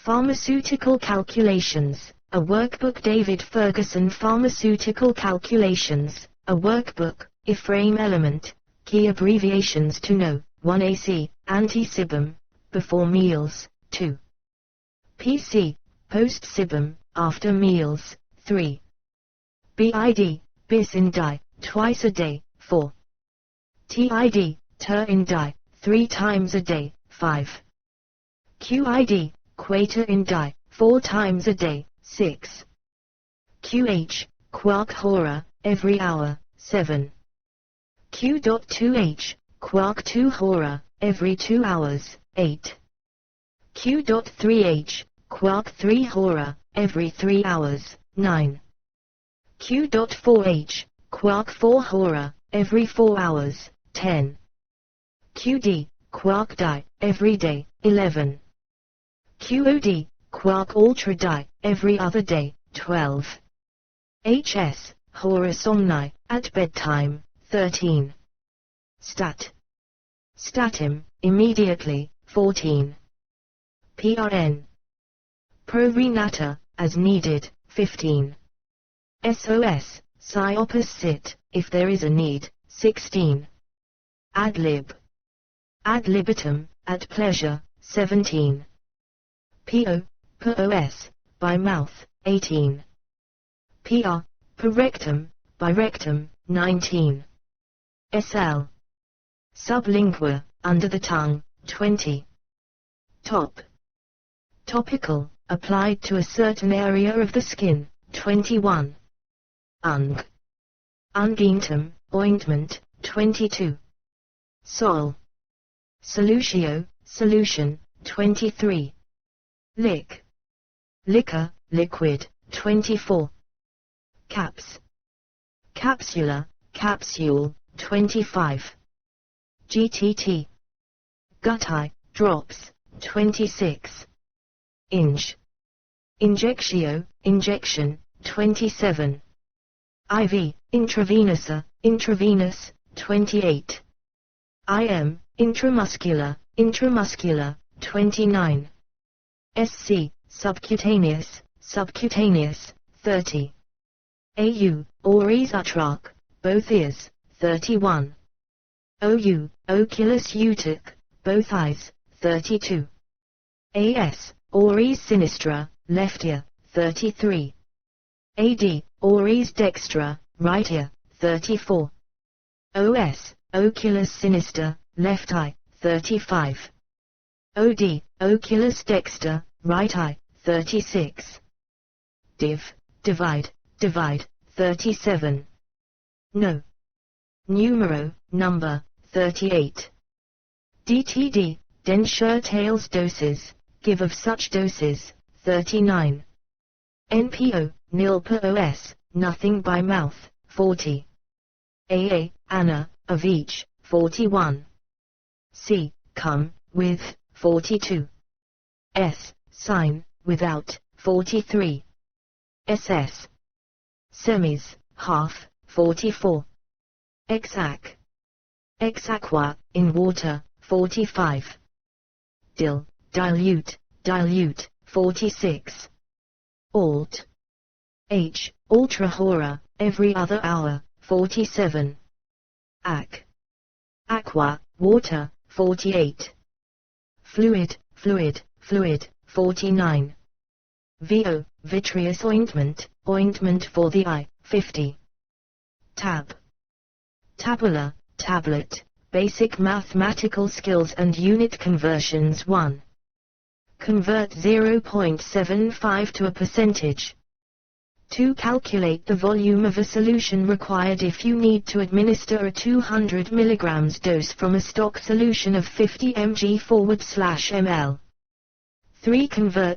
Pharmaceutical calculations, a workbook. David Ferguson. Pharmaceutical calculations, a workbook. Iframe element, key abbreviations to know. 1AC, anti-sibum, before meals. 2. PC, post-sibum, after meals. 3. BID, bis in die, twice a day. 4. TID, ter in die, 3 times a day. 5. QID, quater in die, 4 times a day. 6. QH, quark hora, every hour. 7. Q.2H, quark 2 hora, every 2 hours. 8. Q.3H, quark 3 hora, every 3 hours. 9. Q.4H, quark 4 hora, every 4 hours. 10. QD, quark die, every day. 11. QOD, quark ultra die, every other day. 12. HS, hora somni, at bedtime. 13. Stat. Statim, immediately. 14. PRN. Pro renata, as needed. 15. SOS, psi opus sit, if there is a need. 16. Ad lib. Ad libitum, at pleasure. 17. PO, POS, by mouth. 18. PR, per rectum, by rectum. 19. SL. Sublingual, under the tongue. 20. Top. Topical, applied to a certain area of the skin. 21. Ung. Unguentum, ointment. 22. Sol. Solutio, solution. 23. Lick. Liquor, liquid. 24. Caps. Capsula, capsule. 25. GTT. Gutti, drops. 26. Inj. Injectio, injection. 27. IV, intravenosa, intravenous. 28. IM, intramuscular, intramuscular. 29. SC, subcutaneous, subcutaneous. 30. AU, oris utrac, both ears. 31. OU, oculus utic, both eyes. 32. AS, oris sinistra, left ear. 33. AD, oris dextra, right ear. 34. OS, oculus sinister, left eye. 35. OD, oculus dexter, right eye. 36. Div, divide, divide. 37. No. Numero, number. 38. DTD, denture tails doses, give of such doses. 39. NPO, nil per OS, nothing by mouth. 40. AA, Anna, of each. 41. C, come, with. 42. S, sign, without. 43. SS. Semis, half. 44. Exac. Exacqua, in water. 45. Dil, dilute, dilute. 46. Alt. H, ultra hora, every other hour. 47. Ac. Aqua, water. 48. Fluid, fluid, fluid. 49. VO, vitreous ointment, ointment for the eye. 50. Tab. Tabula, tablet, basic mathematical skills and unit conversions. 1. Convert 0.75 to a percentage. 2. Calculate the volume of a solution required if you need to administer a 200 mg dose from a stock solution of 50 mg/ml. 3. Convert